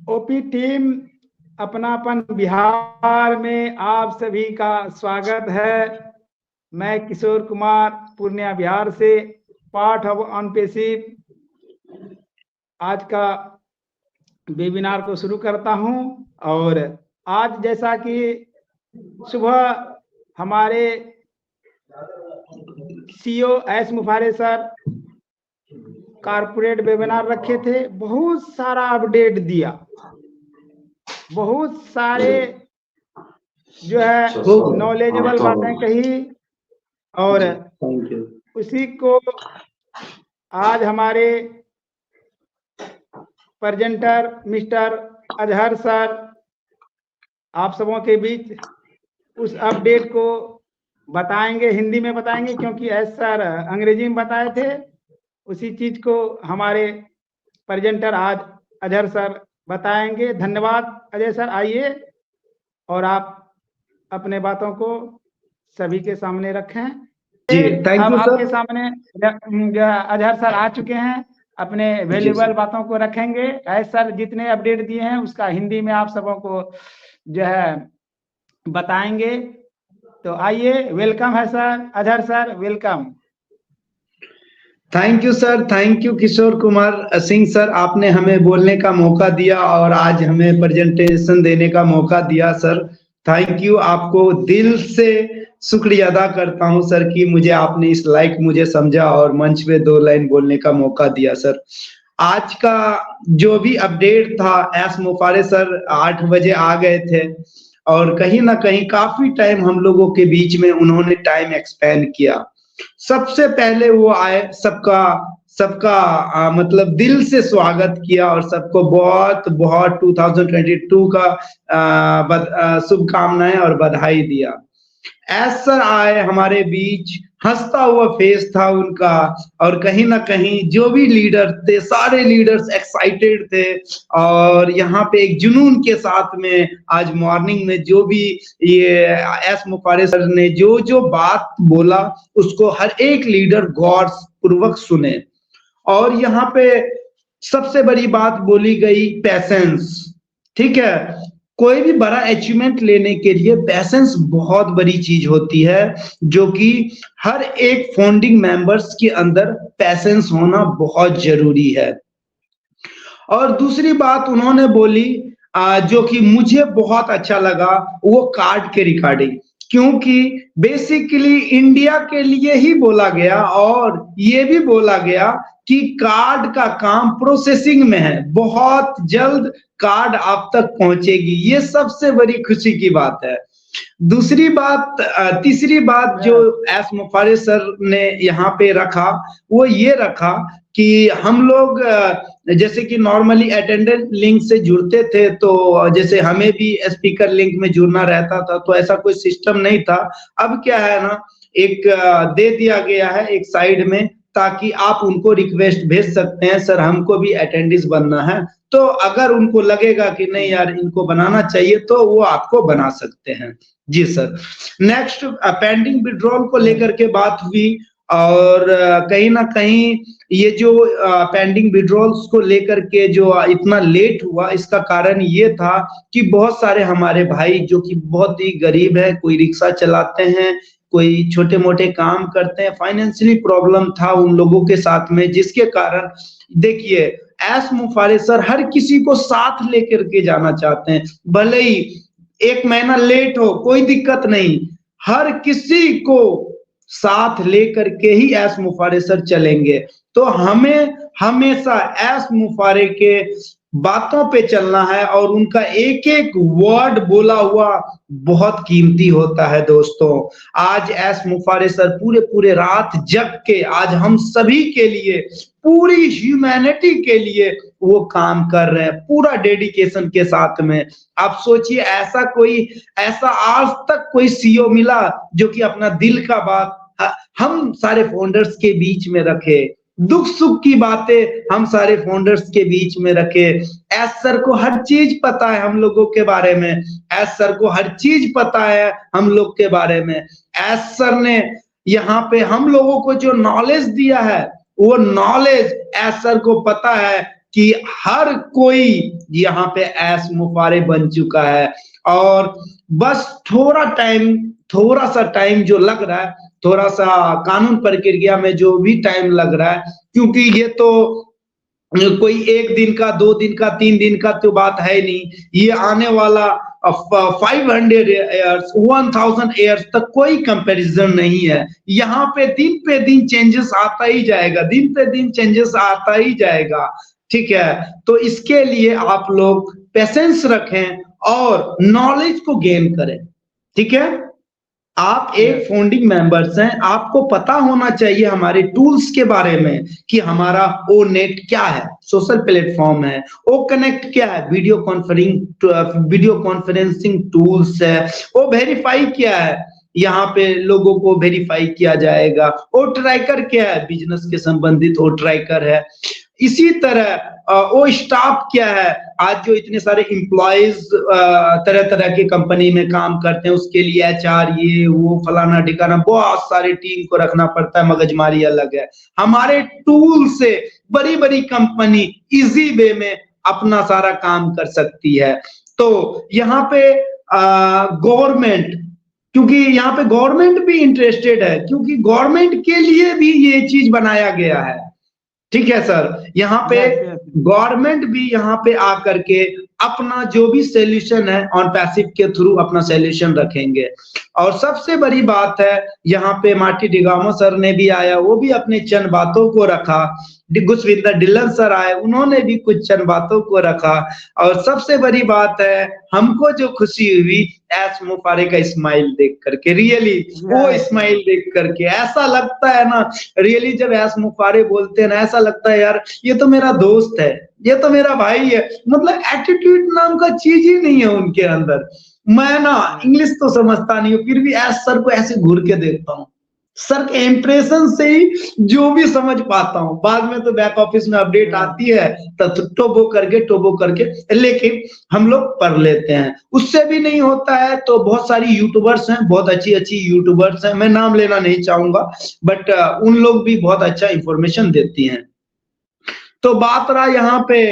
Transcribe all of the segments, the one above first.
OP team अपनापन बिहार में आप सभी का स्वागत है। मैं किशोर कुमार पूर्णिया बिहार से पार्ट ऑफ ऑनपेसिव आज का वेबिनार को शुरू करता हूं। और आज जैसा कि सुबह हमारे CEO S मुफारे sir corporate webinar रखे थे, बहुत सारा अपडेट दिया, बहुत सारे जो है नॉलेजेबल बातें कही। और उसी को आज हमारे प्रेजेंटर मिस्टर अजहर सर आप सबों के बीच उस अपडेट को बताएंगे, हिंदी में बताएंगे, क्योंकि एस सर अंग्रेजी में बताए थे। उसी चीज को हमारे प्रेजेंटर आज अजहर सर बताएंगे। धन्यवाद अजय सर। आइए और आप अपने बातों को सभी के सामने रखें। अब आपके सामने अजहर सर आ चुके हैं, अपने वैल्यूएबल बातों को रखेंगे। एस सर जितने अपडेट दिए हैं उसका हिंदी में आप सबों को जो है बताएंगे। तो आइए, वेलकम है sir, Azhar sir welcome. Thank you sir, thank you Kishore Kumar Singh sir, आपने हमें बोलने का मौका दिया और आज हमें प्रेजेंटेशन देने का मौका दिया सर। थैंक यू, आपको दिल से शुक्रिया अदा करता हूं सर कि मुझे आपने इस लायक मुझे समझा और मंच पे 2 लाइन बोलने का मौका दिया सर। आज का जो भी अपडेट था, एस मुफारे सर 8 बजे आ गए थे और कहीं ना कहीं काफी टाइम हम लोगों के बीच में उन्होंने टाइम एक्सपेंड किया। सबसे पहले वो आए, सबका मतलब दिल से स्वागत किया और सबको बहुत बहुत 2022 का शुभकामनाएं और बधाई दिया। एस सर आए हमारे बीच, हंसता हुआ फेस था उनका और कहीं ना कहीं जो भी लीडर थे, सारे लीडर्स एक्साइटेड थे और यहाँ पे एक जुनून के साथ में आज मॉर्निंग में जो भी ये एस मुफारे सर ने जो जो बात बोला उसको हर एक लीडर गौर पूर्वक सुने। और यहाँ पे सबसे बड़ी बात बोली गई पैसेंस। ठीक है, कोई भी बड़ा अचीवमेंट लेने के लिए पैसेंस बहुत बड़ी चीज होती है, जो कि हर एक फाउंडिंग मेंबर्स के अंदर पैसेंस होना बहुत जरूरी है। और दूसरी बात उन्होंने बोली जो कि मुझे बहुत अच्छा लगा, वो कार्ड के रिगार्डिंग, क्योंकि बेसिकली इंडिया के लिए ही बोला गया और ये भी बोला गया कि कार्ड का काम प्रोसेसिंग में है, बहुत जल्द कार्ड आप तक पहुंचेगी। ये सबसे बड़ी खुशी की बात है। दूसरी बात, तीसरी बात जो एस मुफारे सर ने यहाँ पे रखा, वो ये रखा कि हम लोग जैसे कि नॉर्मली अटेंडेंट लिंक से जुड़ते थे, तो जैसे हमें भी स्पीकर लिंक में जुड़ना रहता था, तो ऐसा कोई सिस्टम नहीं था। अब क्या है ना, एक दे दिया गया है एक साइड में, ताकि आप उनको रिक्वेस्ट भेज सकते हैं, सर हमको भी अटेंडेंस बनना है। तो अगर उनको लगेगा कि नहीं यार इनको बनाना चाहिए, तो वो आपको बना सकते हैं। जी सर। नेक्स्ट पेंडिंग विड्रॉल को लेकर के बात हुई और कहीं ना कहीं ये जो पेंडिंग विड्रॉल्स को लेकर के जो इतना लेट हुआ, इसका कारण ये था कि बहुत सारे हमारे भाई जो कि बहुत ही गरीब है, कोई रिक्शा चलाते हैं, कोई छोटे मोटे काम करते हैं, फाइनेंशियली प्रॉब्लम था उन लोगों के साथ में, जिसके कारण देखिए एस मुफारे सर हर किसी को साथ लेकर के जाना चाहते हैं। भले ही 1 महीना लेट हो, कोई दिक्कत नहीं, हर किसी को साथ लेकर के ही एस मुफारे सर चलेंगे। तो हमें हमेशा एस मुफारे के बातों पे चलना है और उनका एक एक वर्ड बोला हुआ बहुत कीमती होता है दोस्तों। आज एस मुफारे सर पूरे रात जग के आज हम सभी के लिए, पूरी ह्यूमैनिटी के लिए वो काम कर रहे हैं, पूरा डेडिकेशन के साथ में। आप सोचिए, ऐसा आज तक कोई सीईओ मिला जो कि अपना दिल का बात हम सारे फाउंडर्स के बीच में रखे, दुख सुख की बातें हम सारे फाउंडर्स के बीच में रखे। एस सर को हर चीज पता है हम लोगों के बारे में, एस सर को हर चीज पता है हम लोग के बारे में। एस सर ने यहाँ पे हम लोगों को जो नॉलेज दिया है, वो नॉलेज एस सर को पता है कि हर कोई यहाँ पे ऐस मुफारे बन चुका है, और बस थोड़ा सा टाइम जो लग रहा है, थोड़ा सा कानून प्रक्रिया में जो भी टाइम लग रहा है, क्योंकि ये तो कोई 1 दिन का, 2 दिन का, 3 दिन का तो बात है नहीं, ये आने वाला 500 ईयर्स, 1000 ईयर्स तक कोई कंपैरिजन नहीं है। यहाँ पे दिन चेंजेस आता ही जाएगा, दिन पे दिन चेंजेस आता ही जाएगा, ठीक है। तो इसके लिए आप लोग पेशेंस रखें और नॉलेज को गेन करें, ठीक है। आप एक फाउंडिंग मेंबर्स हैं, आपको पता होना चाहिए हमारे टूल्स के बारे में, कि हमारा ओ नेट क्या है, सोशल प्लेटफॉर्म है, ओ कनेक्ट क्या है, वीडियो कॉन्फ्रेंसिंग टूल्स है, ओ वेरीफाई क्या है, यहाँ पे लोगों को वेरीफाई किया जाएगा, ओ ट्रैकर क्या है, बिजनेस के संबंधित ओ ट्रैकर है। इसी तरह वो स्टाफ क्या है, आज जो इतने सारे एम्प्लॉयज तरह तरह की कंपनी में काम करते हैं, उसके लिए HR, ये वो फलाना ठिकाना, बहुत सारी टीम को रखना पड़ता है, मगजमारी अलग है। हमारे टूल से बड़ी बड़ी कंपनी इजी वे में अपना सारा काम कर सकती है। तो यहाँ पे गवर्नमेंट, क्योंकि यहाँ पे गवर्नमेंट भी इंटरेस्टेड है, क्योंकि गवर्नमेंट के लिए भी ये चीज बनाया गया है, ठीक है सर। यहाँ पे गवर्नमेंट भी यहाँ पे आकर के अपना जो भी सॉल्यूशन है ऑन पैसिव के थ्रू अपना सॉल्यूशन रखेंगे। और सबसे बड़ी बात है, यहाँ पे मार्टी डिगामो सर ने भी आया, वो भी अपने चंद बातों को रखा, गुसविंदर डिलन सर आए, उन्होंने भी कुछ चंद बातों को रखा। और सबसे बड़ी बात है, हमको जो खुशी हुई एस मुफारे का स्माइल देख करके, रियली वो स्माइल देख करके ऐसा लगता है ना, रियली जब एस मुफारे बोलते हैं ना, ऐसा लगता है यार ये तो मेरा दोस्त है, ये तो मेरा भाई है। मतलब एटीट्यूड नाम का चीज ही नहीं है उनके अंदर। मैं ना इंग्लिश तो समझता नहीं हूँ, फिर भी एस सर को ऐसे घूर के देखता हूँ, सर के इंप्रेशन से ही जो भी समझ पाता हूँ। बाद में तो बैक ऑफिस में अपडेट आती है तो टोबो करके लेकिन हम लोग पढ़ लेते हैं। उससे भी नहीं होता है तो बहुत सारी यूट्यूबर्स हैं, बहुत अच्छी अच्छी यूट्यूबर्स हैं, मैं नाम लेना नहीं चाहूंगा, बट उन लोग भी बहुत अच्छा इंफॉर्मेशन देती हैं। तो बात रहा यहाँ पे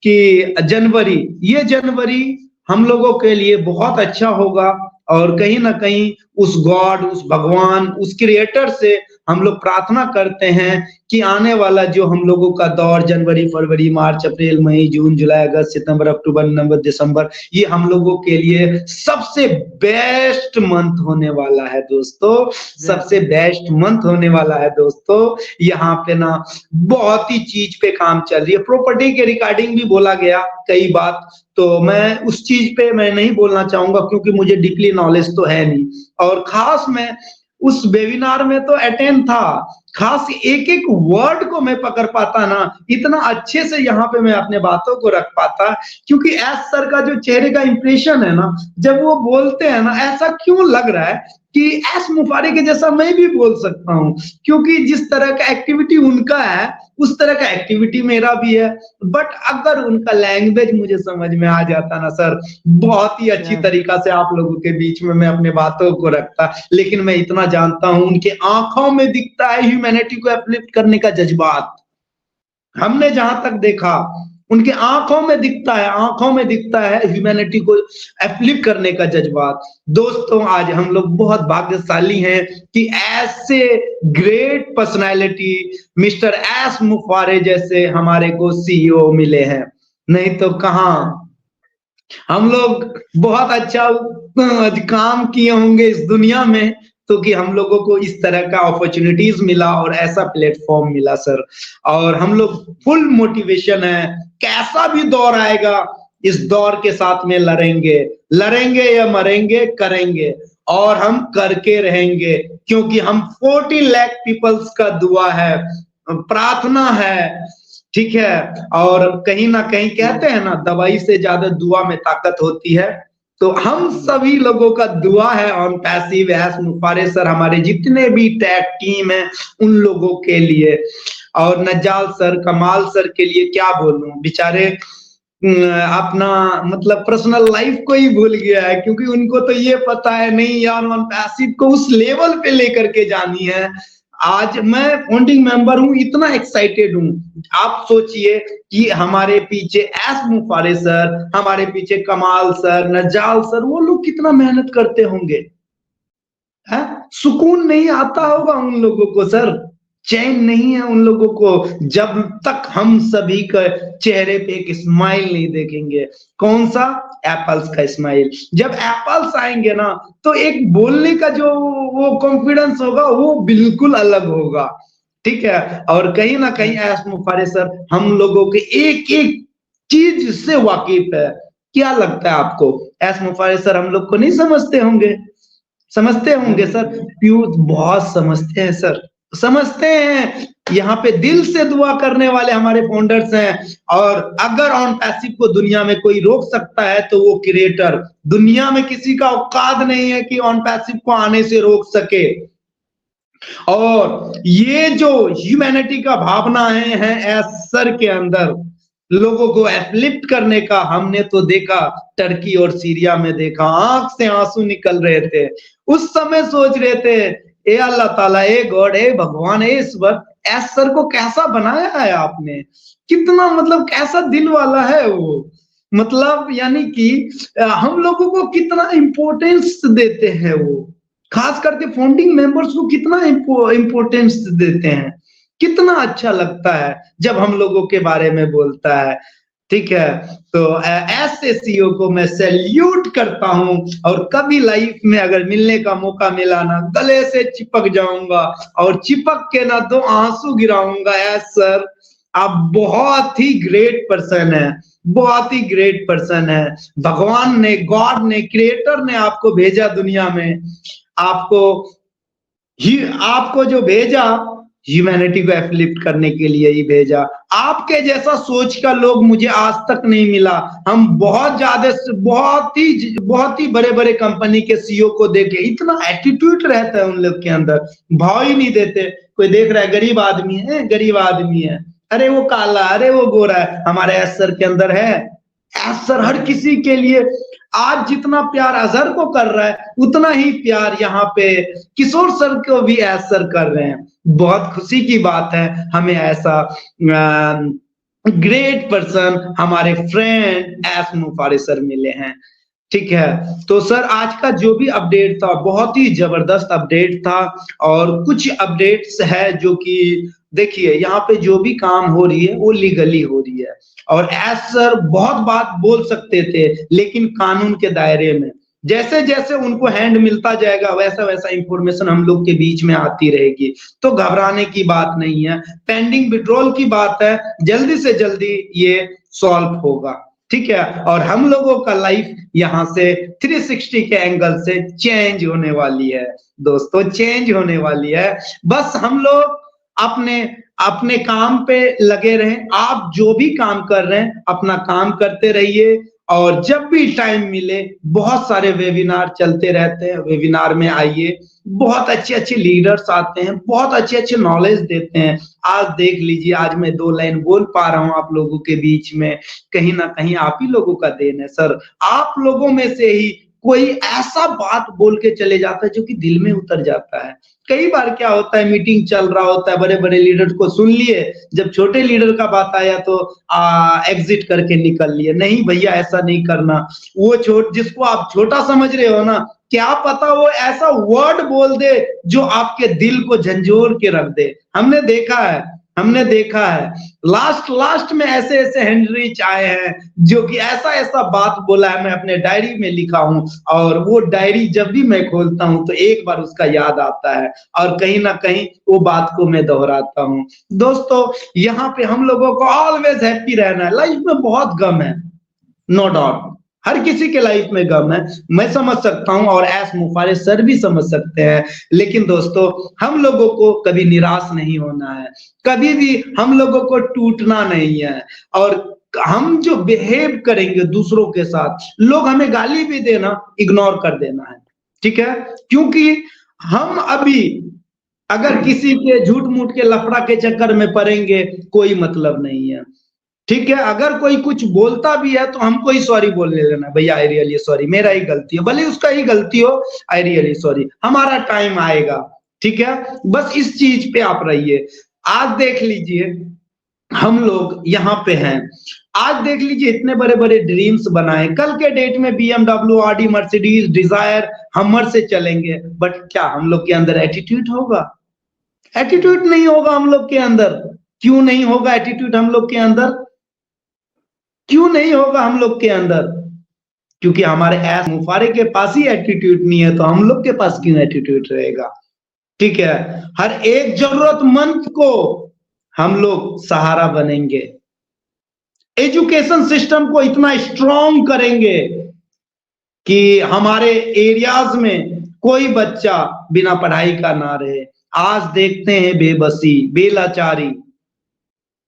कि जनवरी हम लोगों के लिए बहुत अच्छा होगा, और कहीं ना कहीं उस गॉड, उस भगवान, उस क्रिएटर से हम लोग प्रार्थना करते हैं कि आने वाला जो हम लोगों का दौर, जनवरी, फरवरी, मार्च, अप्रैल, मई, जून, जुलाई, अगस्त, सितंबर, अक्टूबर, नवंबर, दिसंबर, ये हम लोगों के लिए सबसे बेस्ट मंथ होने वाला है दोस्तों, सबसे बेस्ट मंथ होने वाला है दोस्तों। यहाँ पे ना बहुत ही चीज पे काम चल रही है, प्रॉपर्टी के रिगार्डिंग भी बोला गया कई बात, तो मैं उस चीज पे मैं नहीं बोलना चाहूंगा क्योंकि मुझे डीपली नॉलेज तो है नहीं। और खास मैं उस वेबिनार में तो अटेंड था, खास एक एक वर्ड को मैं पकड़ पाता ना, इतना अच्छे से यहाँ पे मैं अपने बातों को रख पाता, क्योंकि एस सर का जो चेहरे का इंप्रेशन है ना, जब वो बोलते हैं ना, ऐसा क्यों लग रहा है कि एस मुफारे के जैसा मैं भी बोल सकता हूँ, क्योंकि जिस तरह का एक्टिविटी उनका है उस तरह का एक्टिविटी मेरा भी है। बट अगर उनका लैंग्वेज मुझे समझ में आ जाता ना सर, बहुत ही अच्छी तरीका से आप लोगों के बीच में मैं अपने बातों को रखता। लेकिन मैं इतना जानता हूं, उनके आंखों में दिखता है ह्यूमैनिटी को अपलिफ्ट करने का जज्बात। हमने जहां तक देखा उनके आंखों में दिखता है ह्यूमैनिटी को अपलिफ्ट करने का जज्बात। दोस्तों आज हम लोग बहुत भाग्यशाली हैं कि ऐसे ग्रेट पर्सनालिटी मिस्टर एस मुफारे जैसे हमारे को CEO मिले हैं, नहीं तो कहां हम लोग बहुत अच्छा काम किए होंगे इस दुनिया में, तो कि हम लोगों को इस तरह का अपॉर्चुनिटीज मिला और ऐसा प्लेटफॉर्म मिला सर। और हम लोग फुल मोटिवेशन है, कैसा भी दौर आएगा इस दौर के साथ में लड़ेंगे या मरेंगे, करेंगे और हम करके रहेंगे, क्योंकि हम 40 लाख पीपल्स का दुआ है, प्रार्थना है, ठीक है। और कहीं ना कहीं कहते हैं ना, दवाई से ज्यादा दुआ में ताकत होती है, तो हम सभी लोगों का दुआ है ऑन पैसिव एस मुफारे सर, हमारे जितने भी टैग टीम है उन लोगों के लिए, और नज्जाल सर, कमाल सर के लिए क्या बोलूं, बेचारे अपना मतलब पर्सनल लाइफ को ही भूल गया है, क्योंकि उनको तो ये पता है नहीं यार ऑन पैसिव को उस लेवल पे लेकर के जानी है। आज मैं फाउंडिंग मेंबर हूं, इतना एक्साइटेड हूं। आप सोचिए कि हमारे पीछे एस मुफारे सर, हमारे पीछे कमाल सर, नजाल सर, वो लोग कितना मेहनत करते होंगे। है सुकून नहीं आता होगा उन लोगों को सर, चैन नहीं है उन लोगों को जब तक हम सभी के चेहरे पे एक स्माइल नहीं देखेंगे। कौन सा? एप्पल्स का स्माइल। जब एप्पल्स आएंगे ना तो एक बोलने का जो वो कॉन्फिडेंस होगा वो बिल्कुल अलग होगा। ठीक है। और कहीं ना कहीं एस मुफारे सर हम लोगों के एक एक चीज से वाकिफ है। क्या लगता है आपको? एस मुफारे सर हम लोग को नहीं समझते होंगे? समझते होंगे सर, प्यूज बहुत समझते हैं सर, समझते हैं। यहाँ पे दिल से दुआ करने वाले हमारे फाउंडर्स हैं। और अगर ऑन पैसिव को दुनिया में कोई रोक सकता है तो वो क्रिएटर। दुनिया में किसी का औकात नहीं है कि ऑन पैसिव को आने से रोक सके। और ये जो ह्यूमैनिटी का भावना है एस सर के अंदर, लोगों को एपलिफ्ट करने का, हमने तो देखा टर्की और सीरिया में देखा, आंख से आंसू निकल रहे थे। उस समय सोच रहे थे ए अल्लाह ताला, ए गॉड, ए भगवान, ए ईश्वर, एस सर को कैसा बनाया है आपने, कितना मतलब कैसा दिल वाला है वो। मतलब यानी कि हम लोगों को कितना इंपॉर्टेंस देते हैं वो, खास करके फाउंडिंग मेंबर्स को कितना इंपॉर्टेंस देते हैं। कितना अच्छा लगता है जब हम लोगों के बारे में बोलता है। ठीक है। तो ऐसे सीईओ को मैं सैल्यूट करता हूं। और कभी लाइफ में अगर मिलने का मौका मिला ना, गले से चिपक जाऊंगा और चिपक के ना दो आंसू गिराऊंगा। एस सर आप बहुत ही ग्रेट पर्सन है, बहुत ही ग्रेट पर्सन है। भगवान ने, गॉड ने, क्रिएटर ने आपको भेजा दुनिया में। आपको जो भेजा ह्यूमैनिटी को एपलिफ्ट करने के लिए ही भेजा। आपके जैसा सोच का लोग मुझे आज तक नहीं मिला। हम बहुत ज्यादा, बहुत ही बड़े बड़े कंपनी के सीईओ को देखे, इतना एटीट्यूड रहता है उन लोग के अंदर, भाव ही नहीं देते। कोई देख रहा है गरीब आदमी है, गरीब आदमी है, अरे वो काला, अरे वो गोरा है। हमारे एस सर के अंदर है, एस सर हर किसी के लिए आज जितना प्यार अजहर को कर रहा है उतना ही प्यार यहाँ पे किशोर सर को भी एस सर कर रहे हैं। बहुत खुशी की बात है, हमें ऐसा ग्रेट पर्सन हमारे फ्रेंड एस मुफारे सर मिले हैं। ठीक है। तो सर आज का जो भी अपडेट था बहुत ही जबरदस्त अपडेट था। और कुछ अपडेट्स है जो कि देखिए यहाँ पे जो भी काम हो रही है वो लीगली हो रही है। और एस सर बहुत बात बोल सकते थे लेकिन कानून के दायरे में, जैसे जैसे उनको हैंड मिलता जाएगा वैसा वैसा इंफॉर्मेशन हम लोग के बीच में आती रहेगी। तो घबराने की बात नहीं है, पेंडिंग विड्रॉल की बात है, जल्दी से जल्दी ये सॉल्व होगा। ठीक है। और हम लोगों का लाइफ यहाँ से 360 के एंगल से चेंज होने वाली है दोस्तों, चेंज होने वाली है। बस हम लोग अपने अपने काम पे लगे रहें। आप जो भी काम कर रहे हैं अपना काम करते रहिए। और जब भी टाइम मिले, बहुत सारे वेबिनार चलते रहते हैं, वेबिनार में आइए। बहुत अच्छे अच्छे लीडर्स आते हैं, बहुत अच्छे अच्छे नॉलेज देते हैं। आज देख लीजिए, आज मैं 2 लाइन बोल पा रहा हूँ आप लोगों के बीच में, कहीं ना कहीं आप ही लोगों का देन है सर। आप लोगों में से ही कोई ऐसा बात बोल के चले जाता है जो कि दिल में उतर जाता है। कई बार क्या होता है, मीटिंग चल रहा होता है, बड़े बड़े लीडर को सुन लिए, जब छोटे लीडर का बात आया तो एग्जिट करके निकल लिए। नहीं भैया, ऐसा नहीं करना। वो जिसको आप छोटा समझ रहे हो ना, क्या पता वो ऐसा वर्ड बोल दे जो आपके दिल को झंझोर के रख दे। हमने देखा है लास्ट में ऐसे ऐसे हैंडरीच आए हैं जो कि ऐसा ऐसा बात बोला है, मैं अपने डायरी में लिखा हूं। और वो डायरी जब भी मैं खोलता हूं तो एक बार उसका याद आता है और कहीं ना कहीं वो बात को मैं दोहराता हूं। दोस्तों यहाँ पे हम लोगों को ऑलवेज हैप्पी रहना है। लाइफ में बहुत गम है, नो डाउट, हर किसी के लाइफ में गम है, मैं समझ सकता हूं और एस मुफारे सर भी समझ सकते हैं। लेकिन दोस्तों हम लोगों को कभी निराश नहीं होना है, कभी भी हम लोगों को टूटना नहीं है। और हम जो बिहेव करेंगे दूसरों के साथ, लोग हमें गाली भी देना, इग्नोर कर देना है। ठीक है। क्योंकि हम अभी अगर किसी के झूठ मूठ के लफड़ा के चक्कर में पड़ेंगे, कोई मतलब नहीं है। ठीक है। अगर कोई कुछ बोलता भी है तो हमको ही सॉरी बोलने लेना, भैया आई रियली सॉरी, मेरा ही गलती है, भले उसका ही गलती हो, आई रियली सॉरी, हमारा टाइम आएगा। ठीक है, बस इस चीज पे आप रहिए। आज देख लीजिए हम लोग यहाँ पे हैं, आज देख लीजिए इतने बड़े बड़े ड्रीम्स बनाए, कल के डेट में BMW, ऑडी, मर्सिडीज, डिजायर, हमर से चलेंगे, बट क्या हम लोग के अंदर एटीट्यूड होगा? एटीट्यूड नहीं होगा हम लोग के अंदर। क्यों नहीं होगा एटीट्यूड हम लोग के अंदर? क्यों नहीं होगा हम लोग के अंदर? क्योंकि हमारे ऐस मुफारे के पास ही एटीट्यूड नहीं है, तो हम लोग के पास क्यों एटीट्यूड रहेगा? ठीक है, हर एक जरूरतमंद को हम लोग सहारा बनेंगे, एजुकेशन सिस्टम को इतना स्ट्रॉन्ग करेंगे कि हमारे एरियाज में कोई बच्चा बिना पढ़ाई का ना रहे। आज देखते हैं बेबसी, बेलाचारी,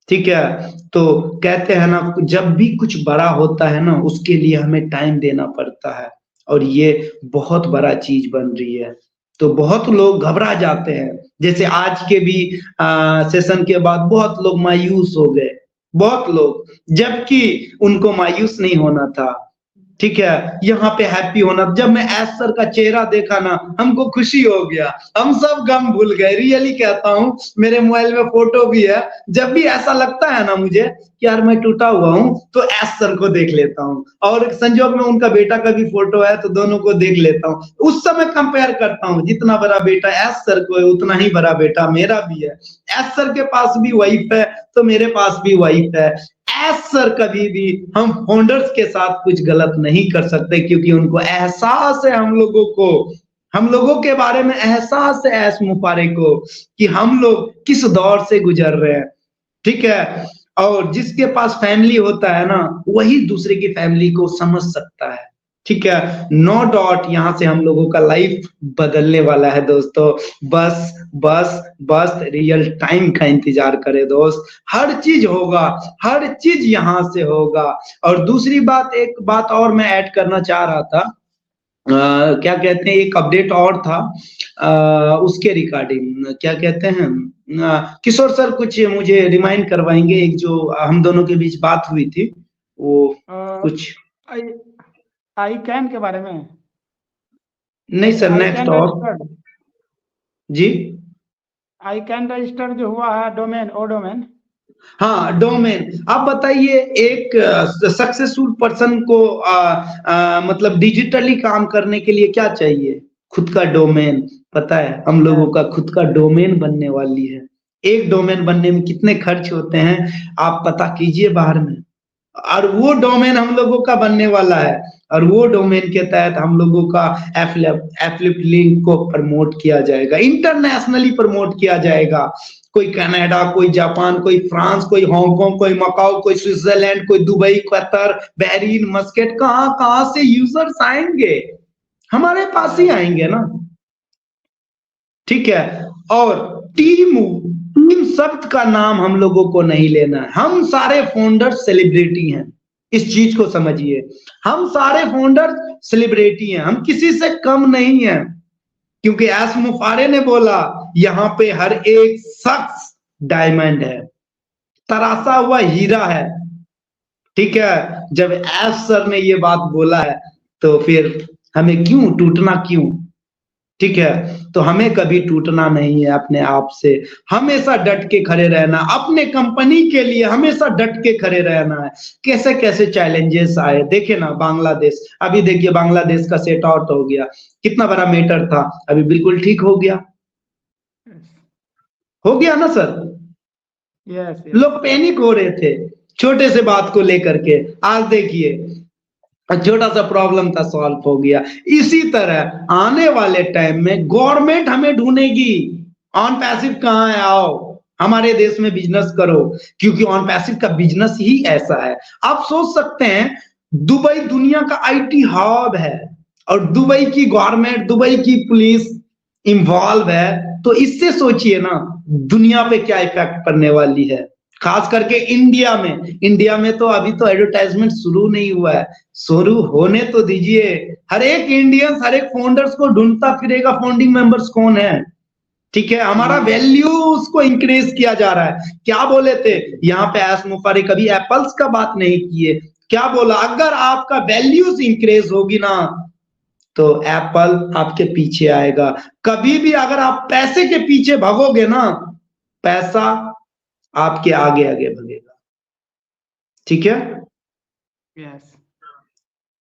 ठीक है, तो कहते हैं ना जब भी कुछ बड़ा होता है ना उसके लिए हमें टाइम देना पड़ता है, और ये बहुत बड़ा चीज बन रही है। तो बहुत लोग घबरा जाते हैं, जैसे आज के भी सेशन के बाद बहुत लोग मायूस हो गए, बहुत लोग, जबकि उनको मायूस नहीं होना था, ठीक है, यहाँ पे हैप्पी होना। जब मैं एस सर का चेहरा देखा ना हमको खुशी हो गया, हम सब गम भूल गए, रियली कहता हूँ, मेरे मोबाइल में फोटो भी है। जब भी ऐसा लगता है ना मुझे कि यार मैं टूटा हुआ हूँ तो एस सर को देख लेता हूँ, और संजोग में उनका बेटा का भी फोटो है तो दोनों को देख लेता हूँ। उस समय कंपेयर करता हूँ, जितना बड़ा बेटा एस सर को है उतना ही बड़ा बेटा मेरा भी है। एस सर के पास भी वाइफ है तो मेरे पास भी वाइफ है। एस सर कभी भी हम फाउंडर्स के साथ कुछ गलत नहीं कर सकते, क्योंकि उनको एहसास है, हम लोगों को, हम लोगों के बारे में एहसास है एस मुफारे को कि हम लोग किस दौर से गुजर रहे हैं, ठीक है। और जिसके पास फैमिली होता है ना वही दूसरे की फैमिली को समझ सकता है, ठीक है। नो डाउट यहाँ से हम लोगों का लाइफ बदलने वाला है दोस्तों। बस बस बस रियल टाइम का इंतजार करें दोस्त, हर चीज होगा, हर चीज यहाँ से होगा। और दूसरी बात, एक बात और मैं ऐड करना चाह रहा था, क्या कहते हैं, एक अपडेट और था उसके रिगार्डिंग, क्या कहते हैं, किशोर सर कुछ मुझे रिमाइंड करवाएंगे, एक जो हम दोनों के बीच बात हुई थी वो कुछ आई कैन के बारे में? नहीं सर, नेक्स्ट और जी, आई कैन रजिस्टर जो हुआ है डोमेन, ओ डोमेन, हाँ डोमेन। आप बताइए एक सक्सेसफुल पर्सन को मतलब डिजिटली काम करने के लिए क्या चाहिए? खुद का डोमेन। पता है हम लोगों का खुद का डोमेन बनने वाली है। एक डोमेन बनने में कितने खर्च होते हैं आप पता कीजिए बाहर में, और वो डोमेन हम लोगों का बनने वाला है, और वो डोमेन के तहत हम लोगों का एफलिप लिंक को प्रमोट किया जाएगा, इंटरनेशनली प्रमोट किया जाएगा। कोई कनाडा, कोई जापान, कोई फ्रांस, कोई हांगकांग, कोई मकाओ, कोई स्विट्जरलैंड, कोई दुबई, कतर, बहरीन, मस्कट, कहां कहां से यूजर्स आएंगे, हमारे पास ही आएंगे ना, ठीक है। और टीम शब्द का नाम हम लोगों को नहीं लेना है, हम सारे फाउंडर सेलिब्रिटी हैं, इस चीज को समझिए, हम सारे फाउंडर सेलिब्रिटी हैं, हम किसी से कम नहीं हैं, क्योंकि एस मुफारे ने बोला यहाँ पे हर एक शख्स डायमंड है, तराशा हुआ हीरा है, ठीक है। जब एस सर ने ये बात बोला है तो फिर हमें क्यों टूटना, क्यों, ठीक है। तो हमें कभी टूटना नहीं है अपने आप से, हमेशा डट के खड़े रहना, अपने कंपनी के लिए हमेशा डट के खड़े रहना है। कैसे कैसे चैलेंजेस आए, देखे ना बांग्लादेश, अभी देखिए बांग्लादेश का सेट आउट हो गया, कितना बड़ा मैटर था, अभी बिल्कुल ठीक हो गया, हो गया ना सर। yes. लोग पैनिक हो रहे थे छोटे से बात को लेकर के, आज देखिए छोटा सा प्रॉब्लम था सॉल्व हो गया। इसी तरह आने वाले टाइम में गवर्नमेंट हमें ढूंढेगी, ऑन पैसिव कहाँ है, आओ हमारे देश में बिजनेस करो, क्योंकि ऑन पैसिव का बिजनेस ही ऐसा है। आप सोच सकते हैं दुबई दुनिया का आईटी हब है, और दुबई की गवर्नमेंट, दुबई की पुलिस इन्वॉल्व है, तो इससे सोचिए ना दुनिया पे क्या इफेक्ट पड़ने वाली है, खास करके इंडिया में। इंडिया में तो अभी तो एडवर्टाइजमेंट शुरू नहीं हुआ है, शुरू होने तो दीजिए। हर एक इंडियंस, हर एक फाउंडर्स को ढूंढता फिरेगा फाउंडिंग मेंबर्स कौन है, ठीक है। हमारा वैल्यूज को इंक्रीज किया जा रहा है। क्या बोले थे यहाँ पे एस मुफारे, कभी एप्पल्स का बात नहीं किए, क्या बोला, अगर आपका वैल्यूज इंक्रीज होगी ना तो एप्पल आपके पीछे आएगा। कभी भी अगर आप पैसे के पीछे भागोगे ना, पैसा आपके आगे आगे भागेगा। ठीक है? यस।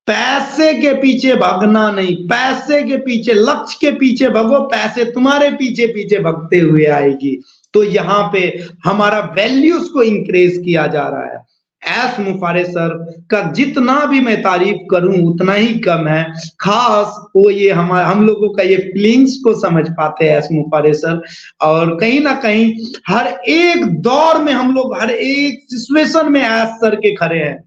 पैसे के पीछे भागना नहीं, पैसे के पीछे, लक्ष्य के पीछे भागो, पैसे तुम्हारे पीछे पीछे भागते हुए आएगी। तो यहाँ पे हमारा वैल्यूज को इंक्रीज किया जा रहा है। एस मुफारे सर का जितना भी मैं तारीफ करूं उतना ही कम है। खास वो ये हम लोगों का ये फीलिंग्स को समझ पाते हैं एस मुफारे सर। और कहीं ना कहीं हर एक दौर में हम लोग हर एक सिचुएशन में एस सर के खड़े हैं।